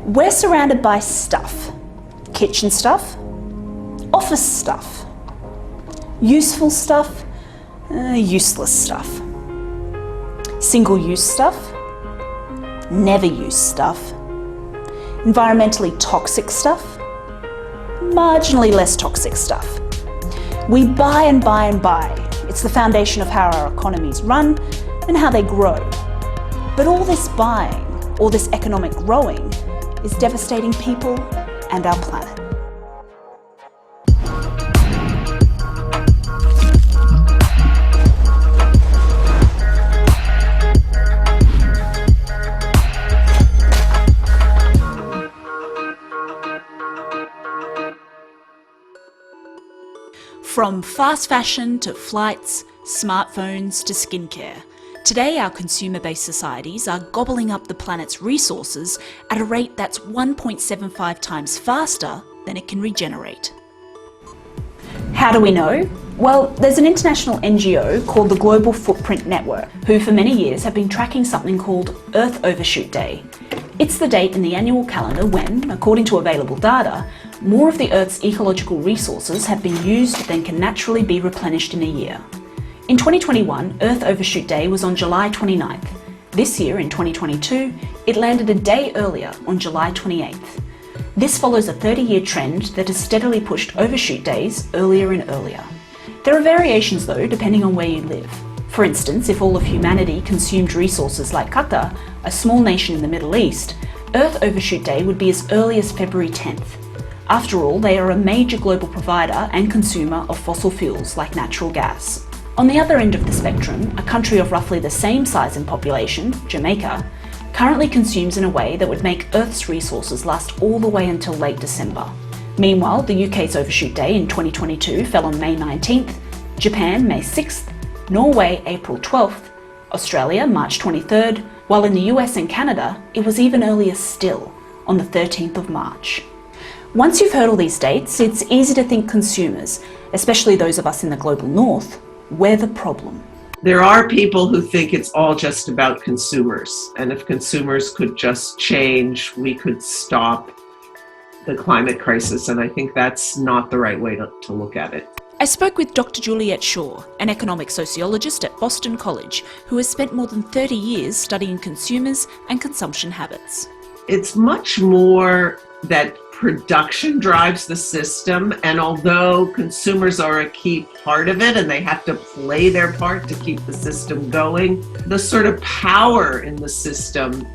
We're surrounded by stuff. Kitchen stuff, office stuff, useful stuff, useless stuff, single-use stuff, never-use stuff, environmentally toxic stuff, marginally less toxic stuff. We buy and buy and buy. It's the foundation of how our economies run and how they grow. But all this buying, all this economic growing, is devastating people and our planet. From fast fashion to flights, smartphones to skincare, today our consumer-based societies are gobbling up the planet's resources at a rate that's 1.75 times faster than it can regenerate. How do we know? Well, there's an international NGO called the Global Footprint Network, who for many years have been tracking something called Earth Overshoot Day. It's the date in the annual calendar when, according to available data, more of the Earth's ecological resources have been used than can naturally be replenished in a year. In 2021, Earth Overshoot Day was on July 29th. This year, in 2022, it landed a day earlier on July 28th. This follows a 30-year trend that has steadily pushed overshoot days earlier and earlier. There are variations though, depending on where you live. For instance, if all of humanity consumed resources like Qatar, a small nation in the Middle East, Earth Overshoot Day would be as early as February 10th. After all, they are a major global provider and consumer of fossil fuels like natural gas. On the other end of the spectrum, a country of roughly the same size in population, Jamaica, currently consumes in a way that would make Earth's resources last all the way until late December. Meanwhile, the UK's Overshoot Day in 2022 fell on May 19th, Japan May 6th, Norway April 12th, Australia March 23rd, while in the US and Canada it was even earlier still, on the 13th of March. Once you've heard all these dates, it's easy to think consumers, especially those of us in the global north, we're the problem. There are people who think it's all just about consumers, and if consumers could just change, we could stop the climate crisis, and I think that's not the right way to look at it. I spoke with Dr. Juliet Schor, an economic sociologist at Boston College, who has spent more than 30 years studying consumers and consumption habits. It's much more that production drives the system, and although consumers are a key part of it and they have to play their part to keep the system going, the sort of power in the system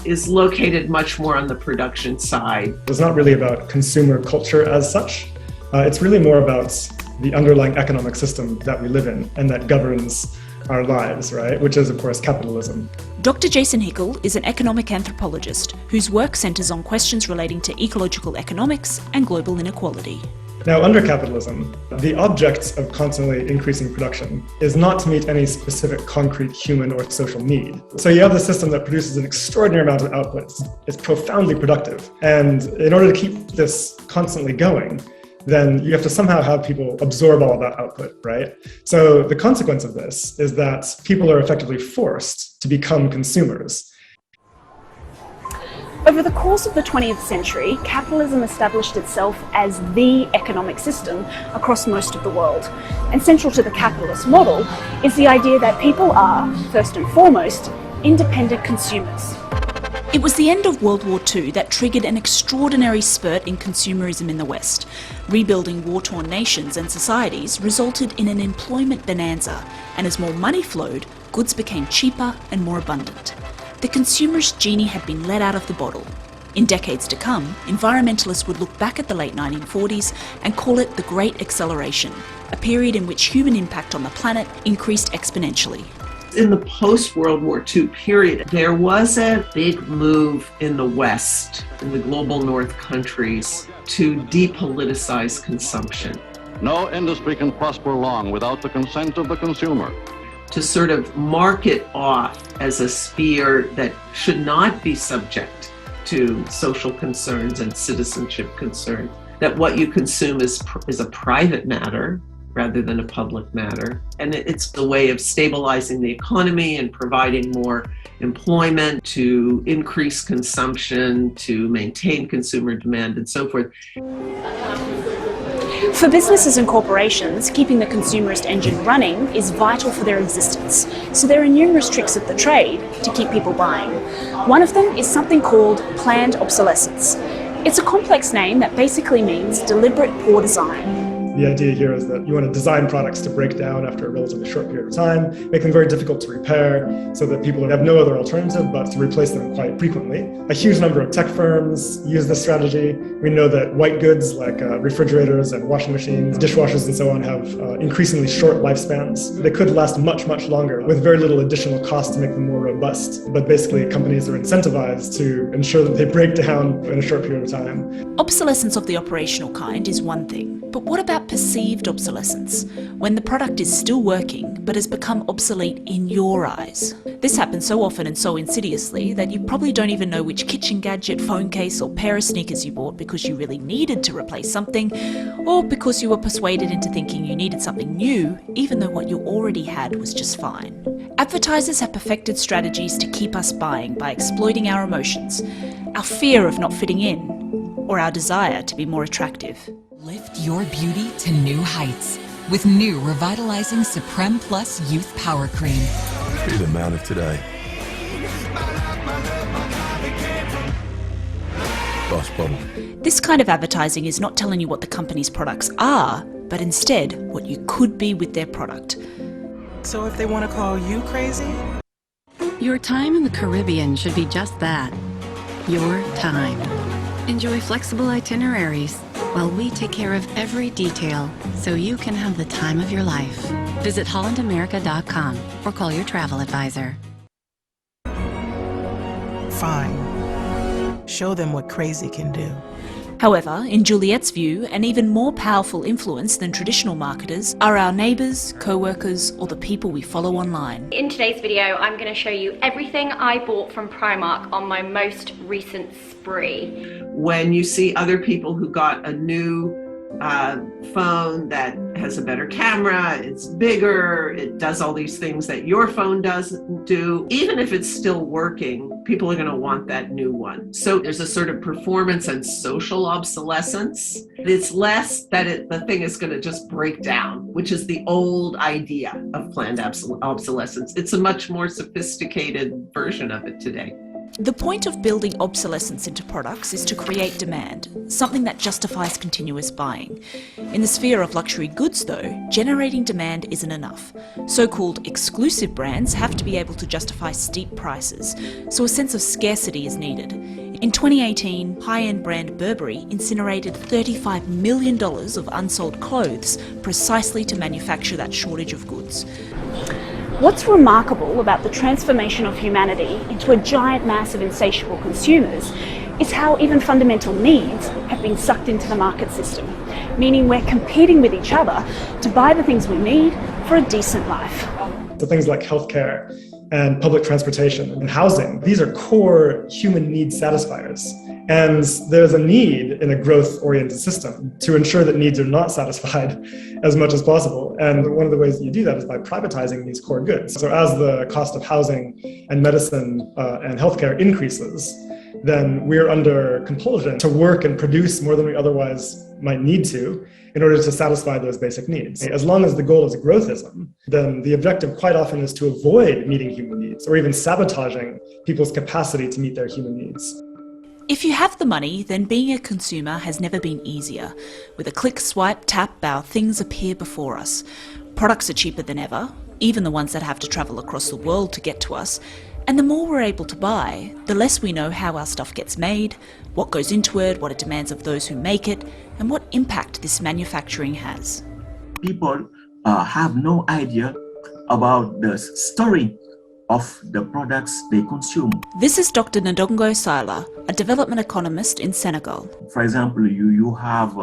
is located much more on the production side. It's not really about consumer culture as such. It's really more about the underlying economic system that we live in and that governs our lives, right? Which is, of course, capitalism. Dr. Jason Hickel is an economic anthropologist whose work centres on questions relating to ecological economics and global inequality. Now, under capitalism, the object of constantly increasing production is not to meet any specific concrete human or social need. So you have the system that produces an extraordinary amount of output. It's profoundly productive. And in order to keep this constantly going, then you have to somehow have people absorb all that output, right? So the consequence of this is that people are effectively forced to become consumers. Over the course of the 20th century, capitalism established itself as the economic system across most of the world. And central to the capitalist model is the idea that people are, first and foremost, independent consumers. It was the end of World War II that triggered an extraordinary spurt in consumerism in the West. Rebuilding war-torn nations and societies resulted in an employment bonanza, and as more money flowed, goods became cheaper and more abundant. The consumer's genie had been let out of the bottle. In decades to come, environmentalists would look back at the late 1940s and call it the Great Acceleration, a period in which human impact on the planet increased exponentially. In the post-World War II period, there was a big move in the West, in the global North countries, to depoliticize consumption. No industry can prosper long without the consent of the consumer. To sort of mark it off as a sphere that should not be subject to social concerns and citizenship concerns, that what you consume is a private matter, rather than a public matter. And it's a way of stabilizing the economy and providing more employment, to increase consumption, to maintain consumer demand, and so forth. For businesses and corporations, keeping the consumerist engine running is vital for their existence. So there are numerous tricks of the trade to keep people buying. One of them is something called planned obsolescence. It's a complex name that basically means deliberate poor design. The idea here is that you want to design products to break down after a relatively short period of time, make them very difficult to repair so that people have no other alternative but to replace them quite frequently. A huge number of tech firms use this strategy. We know that white goods like refrigerators and washing machines, dishwashers and so on have increasingly short lifespans. They could last much, much longer with very little additional cost to make them more robust. But basically companies are incentivized to ensure that they break down in a short period of time. Obsolescence of the operational kind is one thing, but what about perceived obsolescence, when the product is still working but has become obsolete in your eyes? This happens so often and so insidiously that you probably don't even know which kitchen gadget, phone case or pair of sneakers you bought because you really needed to replace something, or because you were persuaded into thinking you needed something new even though what you already had was just fine. Advertisers have perfected strategies to keep us buying by exploiting our emotions, our fear of not fitting in, or our desire to be more attractive. Lift your beauty to new heights with new revitalizing Supreme Plus Youth Power Cream. Be the man of today. Boss Bubble. This kind of advertising is not telling you what the company's products are, but instead what you could be with their product. So if they want to call you crazy? Your time in the Caribbean should be just that. Your time. Enjoy flexible itineraries while we take care of every detail so you can have the time of your life. Visit hollandamerica.com or call your travel advisor. Fine. Show them what crazy can do. However, in Juliet's view, an even more powerful influence than traditional marketers are our neighbours, co-workers, or the people we follow online. In today's video, I'm going to show you everything I bought from Primark on my most recent spree. When you see other people who got a new phone that has a better camera, it's bigger, it does all these things that your phone doesn't do, even if it's still working, people are going to want that new one. So there's a sort of performance and social obsolescence. It's less that the thing is going to just break down, which is the old idea of planned obsolescence. It's a much more sophisticated version of it today. The point of building obsolescence into products is to create demand, something that justifies continuous buying. In the sphere of luxury goods, though, generating demand isn't enough. So-called exclusive brands have to be able to justify steep prices, so a sense of scarcity is needed. In 2018, high-end brand Burberry incinerated $35 million of unsold clothes precisely to manufacture that shortage of goods. What's remarkable about the transformation of humanity into a giant mass of insatiable consumers is how even fundamental needs have been sucked into the market system, meaning we're competing with each other to buy the things we need for a decent life. So things like healthcare and public transportation and housing, these are core human need satisfiers. And there's a need in a growth-oriented system to ensure that needs are not satisfied as much as possible. And one of the ways that you do that is by privatizing these core goods. So as the cost of housing and medicine and healthcare increases, then we're under compulsion to work and produce more than we otherwise might need to in order to satisfy those basic needs. As long as the goal is growthism, then the objective quite often is to avoid meeting human needs or even sabotaging people's capacity to meet their human needs. If you have the money, then being a consumer has never been easier. With a click, swipe, tap, our things appear before us. Products are cheaper than ever, even the ones that have to travel across the world to get to us. And the more we're able to buy, the less we know how our stuff gets made, what goes into it, what it demands of those who make it, and what impact this manufacturing has. People have no idea about the story of the products they consume. This is Dr. Ndongo Samba, a development economist in Senegal. For example, you have,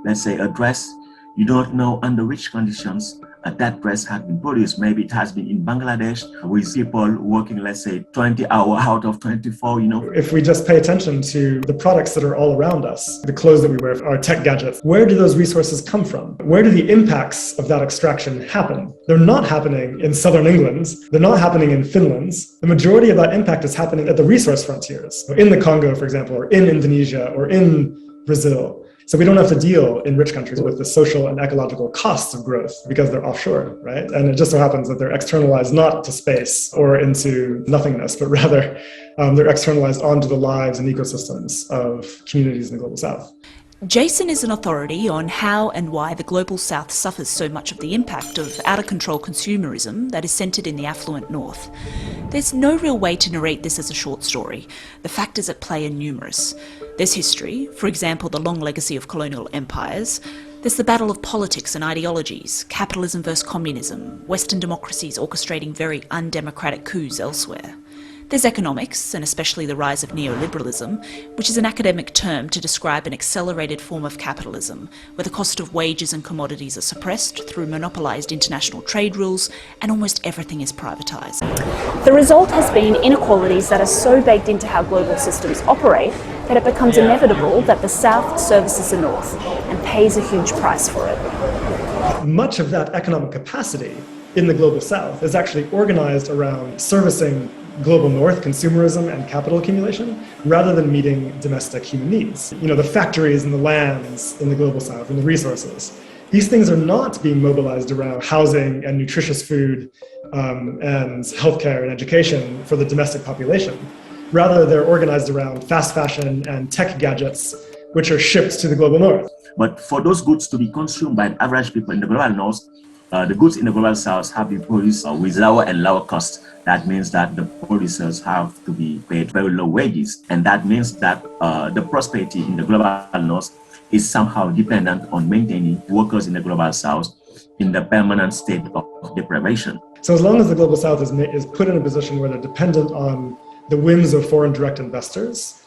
let's say, a dress. You don't know under which conditions that dress has been produced. Maybe it has been in Bangladesh with people working, let's say, 20 hours out of 24, If we just pay attention to the products that are all around us, the clothes that we wear, our tech gadgets, where do those resources come from? Where do the impacts of that extraction happen? They're not happening in southern England. They're not happening in Finland. The majority of that impact is happening at the resource frontiers, in the Congo, for example, or in Indonesia, or in Brazil. So we don't have to deal in rich countries with the social and ecological costs of growth because they're offshore, right? And it just so happens that they're externalized not to space or into nothingness, but rather they're externalized onto the lives and ecosystems of communities in the global south. Jason is an authority on how and why the global south suffers so much of the impact of out-of-control consumerism that is centred in the affluent north. There's no real way to narrate this as a short story. The factors at play are numerous. There's history, for example, the long legacy of colonial empires. There's the battle of politics and ideologies, capitalism versus communism, Western democracies orchestrating very undemocratic coups elsewhere. There's economics, and especially the rise of neoliberalism, which is an academic term to describe an accelerated form of capitalism, where the cost of wages and commodities are suppressed through monopolised international trade rules, and almost everything is privatised. The result has been inequalities that are so baked into how global systems operate that it becomes inevitable that the South services the North and pays a huge price for it. Much of that economic capacity in the global South is actually organised around servicing global north, consumerism and capital accumulation, rather than meeting domestic human needs. The factories and the lands in the global south and the resources. These things are not being mobilized around housing and nutritious food and healthcare and education for the domestic population. Rather, they're organized around fast fashion and tech gadgets, which are shipped to the global north. But for those goods to be consumed by the average people in the global north, the goods in the global south have been produced with lower and lower costs. That means that the producers have to be paid very low wages. And that means that the prosperity in the global north is somehow dependent on maintaining workers in the global south in the permanent state of deprivation. So as long as the global south is put in a position where they're dependent on the whims of foreign direct investors,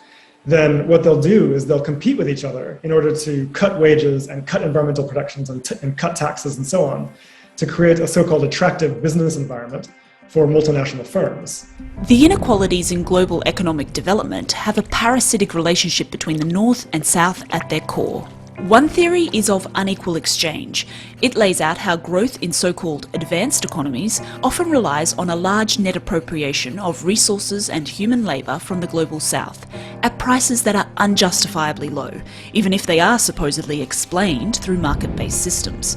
then what they'll do is they'll compete with each other in order to cut wages and cut environmental protections and cut taxes and so on, to create a so-called attractive business environment for multinational firms. The inequalities in global economic development have a parasitic relationship between the North and South at their core. One theory is of unequal exchange. It lays out how growth in so-called advanced economies often relies on a large net appropriation of resources and human labour from the global South, at prices that are unjustifiably low, even if they are supposedly explained through market-based systems.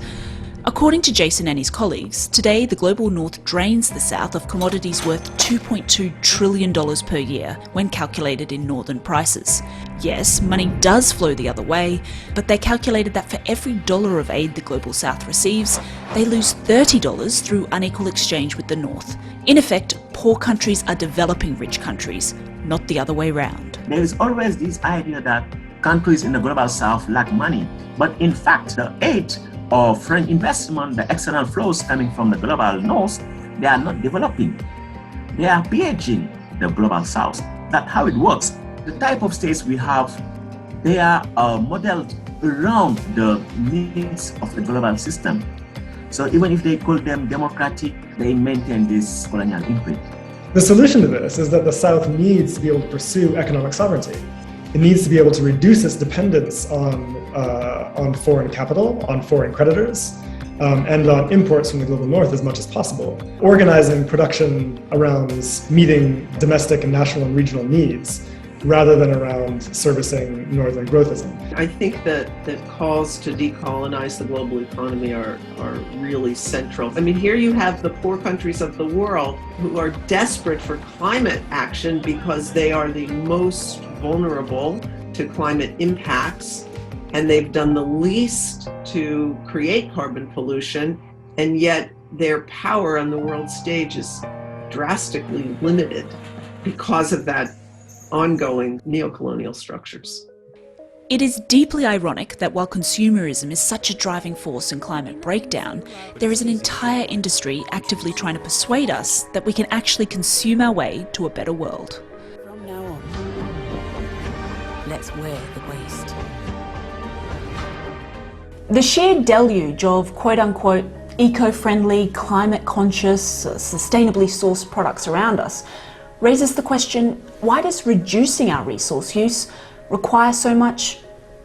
According to Jason and his colleagues, today the global north drains the south of commodities worth $2.2 trillion per year when calculated in northern prices. Yes, money does flow the other way, but they calculated that for every dollar of aid the global south receives, they lose $30 through unequal exchange with the north. In effect, poor countries are developing rich countries, not the other way round. There is always this idea that countries in the global south lack money, but in fact the aid or foreign investment, the external flows coming from the global north, they are not developing. They are pillaging the global south. That's how it works. The type of states we have, they are modeled around the needs of the global system. So even if they call them democratic, they maintain this colonial imprint. The solution to this is that the South needs to be able to pursue economic sovereignty. It needs to be able to reduce its dependence on foreign capital, on foreign creditors, and on imports from the global north as much as possible. Organizing production around meeting domestic and national and regional needs, rather than around servicing northern growthism. I think that calls to decolonize the global economy are really central. I mean, here you have the poor countries of the world who are desperate for climate action because they are the most vulnerable to climate impacts, and they've done the least to create carbon pollution, and yet their power on the world stage is drastically limited because of that ongoing neocolonial structures. It is deeply ironic that while consumerism is such a driving force in climate breakdown, there is an entire industry actively trying to persuade us that we can actually consume our way to a better world. From now on, let's wear the waste. The sheer deluge of quote-unquote eco-friendly, climate-conscious, sustainably sourced products around us raises the question, why does reducing our resource use require so much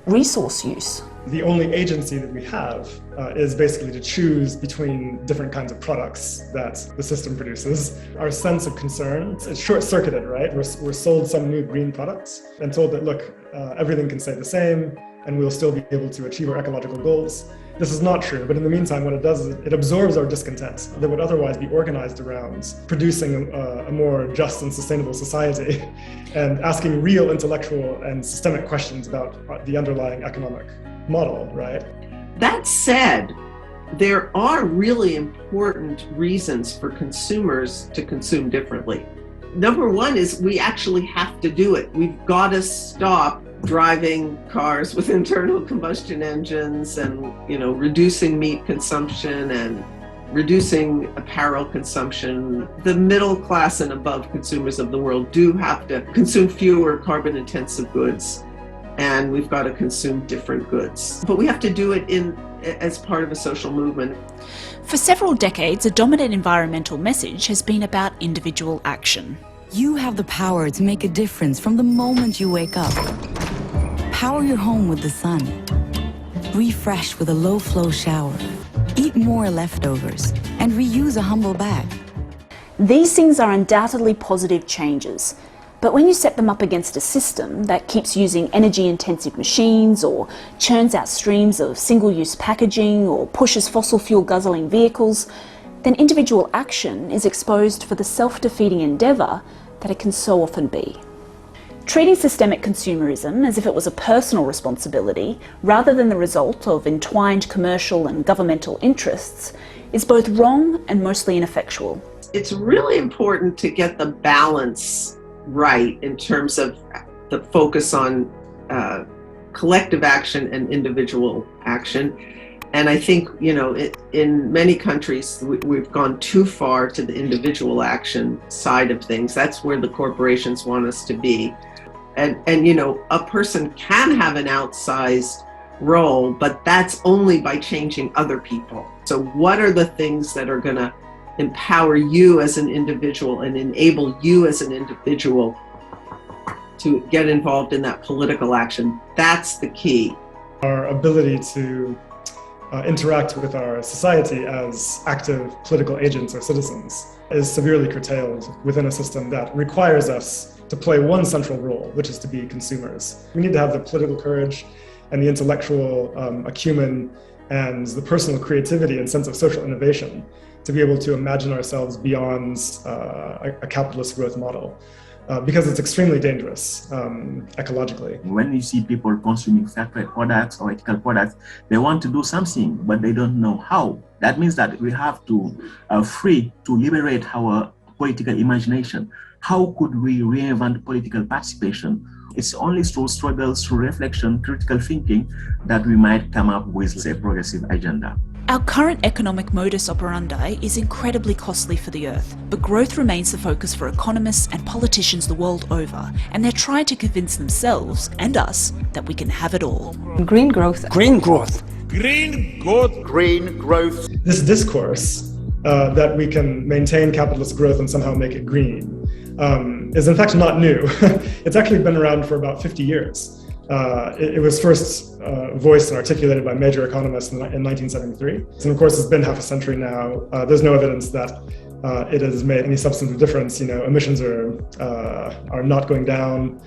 resource use? The only agency that we have is basically to choose between different kinds of products that the system produces. Our sense of concern, it's short-circuited, right? We're sold some new green products and told that, look, everything can stay the same and we'll still be able to achieve our ecological goals. This is not true, but in the meantime, what it does is it absorbs our discontent that would otherwise be organized around producing a more just and sustainable society and asking real intellectual and systemic questions about the underlying economic model, right? That said, there are really important reasons for consumers to consume differently. Number one is we actually have to do it. We've got to stop driving cars with internal combustion engines and, reducing meat consumption and reducing apparel consumption. The middle class and above consumers of the world do have to consume fewer carbon-intensive goods, and we've got to consume different goods. But we have to do it as part of a social movement. For several decades, a dominant environmental message has been about individual action. You have the power to make a difference from the moment you wake up. Power your home with the sun. Refresh with a low-flow shower. Eat more leftovers and reuse a humble bag. These things are undoubtedly positive changes, but when you set them up against a system that keeps using energy-intensive machines or churns out streams of single-use packaging or pushes fossil fuel guzzling vehicles, then individual action is exposed for the self-defeating endeavour that it can so often be. Treating systemic consumerism as if it was a personal responsibility rather than the result of entwined commercial and governmental interests is both wrong and mostly ineffectual. It's really important to get the balance right in terms of the focus on collective action and individual action. And I think, in many countries, we've gone too far to the individual action side of things. That's where the corporations want us to be. And a person can have an outsized role, but that's only by changing other people. So what are the things that are going to empower you as an individual and enable you as an individual to get involved in that political action? That's the key. Our ability to interact with our society as active political agents or citizens is severely curtailed within a system that requires us to play one central role, which is to be consumers. We need to have the political courage and the intellectual acumen and the personal creativity and sense of social innovation to be able to imagine ourselves beyond a capitalist growth model. Because it's extremely dangerous ecologically. When you see people consuming fair trade products or ethical products, they want to do something, but they don't know how. That means that we have to free to liberate our political imagination. How could we reinvent political participation? It's only through struggles, through reflection, critical thinking, that we might come up with a progressive agenda. Our current economic modus operandi is incredibly costly for the Earth, but growth remains the focus for economists and politicians the world over, and they're trying to convince themselves and us that we can have it all. Green growth. Green growth. Green growth. Green growth. This discourse that we can maintain capitalist growth and somehow make it green is in fact not new. It's actually been around for about 50 years. It was first voiced and articulated by major economists in 1973. And of course, it's been half a century now. There's no evidence that it has made any substantive difference. Emissions are not going down.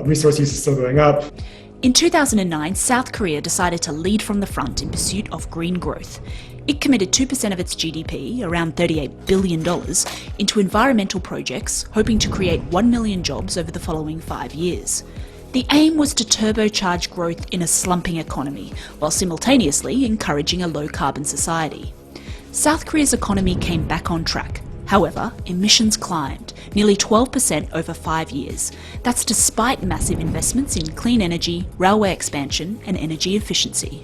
Resource use is still going up. In 2009, South Korea decided to lead from the front in pursuit of green growth. It committed 2% of its GDP, around $38 billion, into environmental projects, hoping to create 1 million jobs over the following 5 years. The aim was to turbocharge growth in a slumping economy, while simultaneously encouraging a low-carbon society. South Korea's economy came back on track. However, emissions climbed, nearly 12% over 5 years. That's despite massive investments in clean energy, railway expansion, and energy efficiency.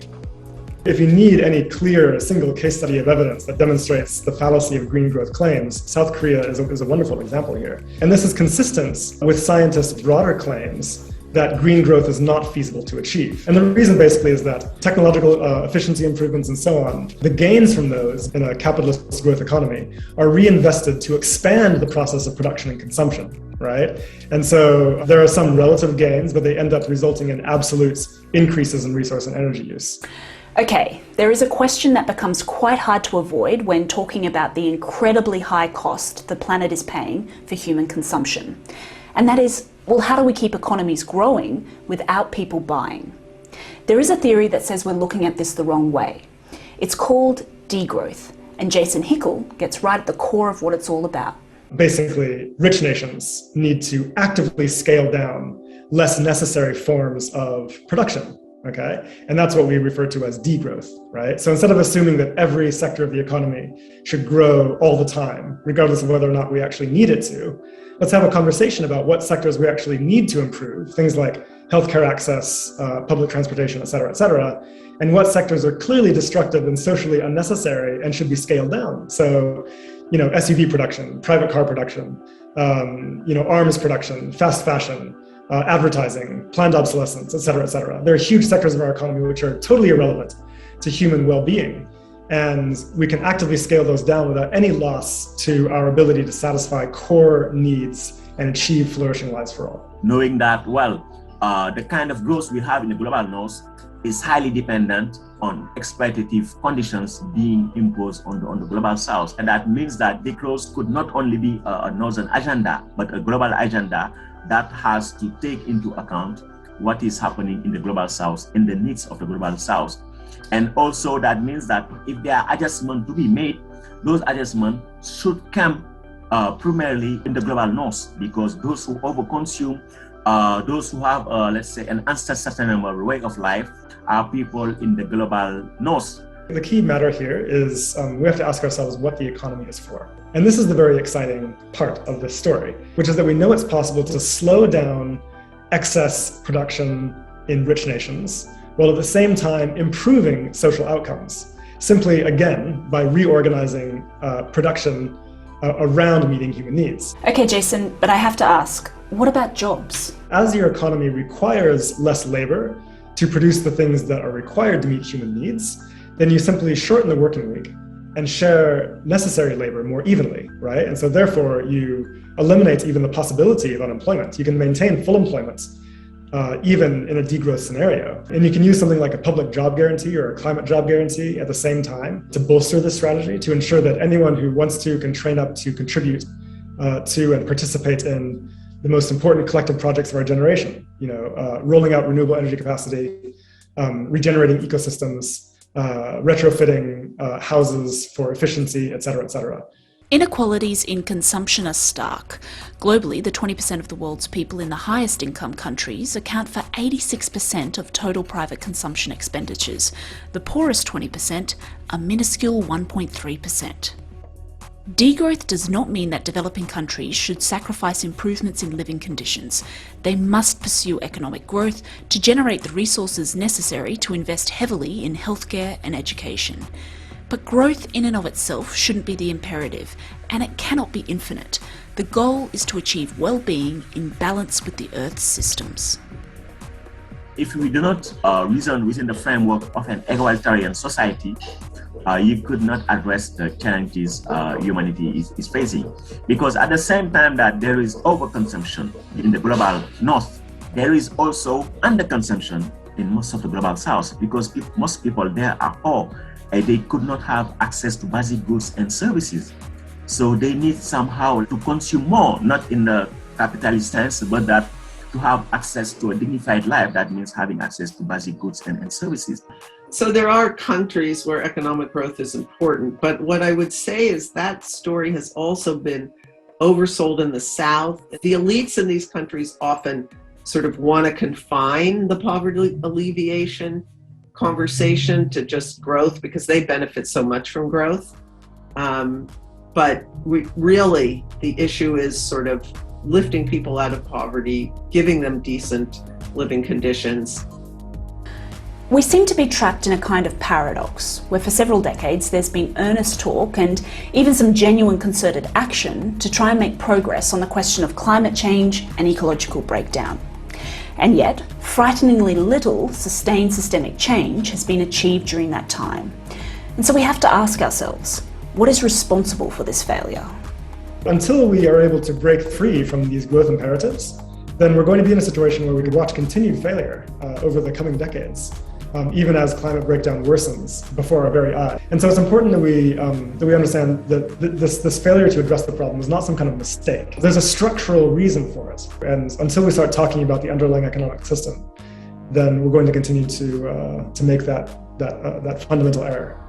If you need any clear single case study of evidence that demonstrates the fallacy of green growth claims, South Korea is a wonderful example here. And this is consistent with scientists' broader claims that green growth is not feasible to achieve. And the reason basically is that technological efficiency improvements and so on, the gains from those in a capitalist growth economy are reinvested to expand the process of production and consumption, right? And so there are some relative gains, but they end up resulting in absolute increases in resource and energy use. Okay, there is a question that becomes quite hard to avoid when talking about the incredibly high cost the planet is paying for human consumption. And that is, well, how do we keep economies growing without people buying? There is a theory that says we're looking at this the wrong way. It's called degrowth, and Jason Hickel gets right at the core of what it's all about. Basically, rich nations need to actively scale down less necessary forms of production. Okay, and that's what we refer to as degrowth, right? So instead of assuming that every sector of the economy should grow all the time, regardless of whether or not we actually need it to, let's have a conversation about what sectors we actually need to improve, things like healthcare access, public transportation, et cetera, and what sectors are clearly destructive and socially unnecessary and should be scaled down. So, SUV production, private car production, arms production, fast fashion, advertising, planned obsolescence, et cetera. There are huge sectors of our economy which are totally irrelevant to human well-being. And we can actively scale those down without any loss to our ability to satisfy core needs and achieve flourishing lives for all. Knowing that, the kind of growth we have in the global north is highly dependent on exploitative conditions being imposed on the global south. And that means that degrowth could not only be a northern agenda, but a global agenda that has to take into account what is happening in the global south and the needs of the global south. And also that means that if there are adjustments to be made, those adjustments should come primarily in the global north, because those who overconsume, those who have, let's say, an unsustainable way of life are people in the global north. The key matter here is we have to ask ourselves what the economy is for. And this is the very exciting part of this story, which is that we know it's possible to slow down excess production in rich nations, while at the same time improving social outcomes, simply, again, by reorganizing production around meeting human needs. Okay, Jason, but I have to ask, what about jobs? As your economy requires less labor to produce the things that are required to meet human needs, then you simply shorten the working week and share necessary labor more evenly, right? And so therefore you eliminate even the possibility of unemployment. You can maintain full employment even in a degrowth scenario. And you can use something like a public job guarantee or a climate job guarantee at the same time to bolster this strategy, to ensure that anyone who wants to can train up to contribute to and participate in the most important collective projects of our generation, rolling out renewable energy capacity, regenerating ecosystems, retrofitting houses for efficiency, et cetera. Inequalities in consumption are stark. Globally, the 20% of the world's people in the highest income countries account for 86% of total private consumption expenditures. The poorest 20%, a minuscule 1.3%. Degrowth does not mean that developing countries should sacrifice improvements in living conditions. They must pursue economic growth to generate the resources necessary to invest heavily in healthcare and education. But growth in and of itself shouldn't be the imperative, and it cannot be infinite. The goal is to achieve well-being in balance with the Earth's systems. If we do not reason within the framework of an egalitarian society, you could not address the challenges humanity is facing. Because at the same time that there is overconsumption in the global north, there is also underconsumption in most of the global south, because most people there are poor. They could not have access to basic goods and services. So they need somehow to consume more, not in the capitalist sense, but that to have access to a dignified life. That means having access to basic goods and services. So there are countries where economic growth is important, but what I would say is that story has also been oversold in the South. The elites in these countries often sort of want to confine the poverty alleviation conversation to just growth because they benefit so much from growth. But really, the issue is sort of lifting people out of poverty, giving them decent living conditions. We seem to be trapped in a kind of paradox, where for several decades there's been earnest talk and even some genuine concerted action to try and make progress on the question of climate change and ecological breakdown. And yet, frighteningly little sustained systemic change has been achieved during that time. And so we have to ask ourselves, what is responsible for this failure? Until we are able to break free from these growth imperatives, then we're going to be in a situation where we could watch continued failure over the coming decades, even as climate breakdown worsens before our very eye. And so it's important that we understand that this failure to address the problem is not some kind of mistake. There's a structural reason for it. And until we start talking about the underlying economic system, then we're going to continue to make that fundamental error.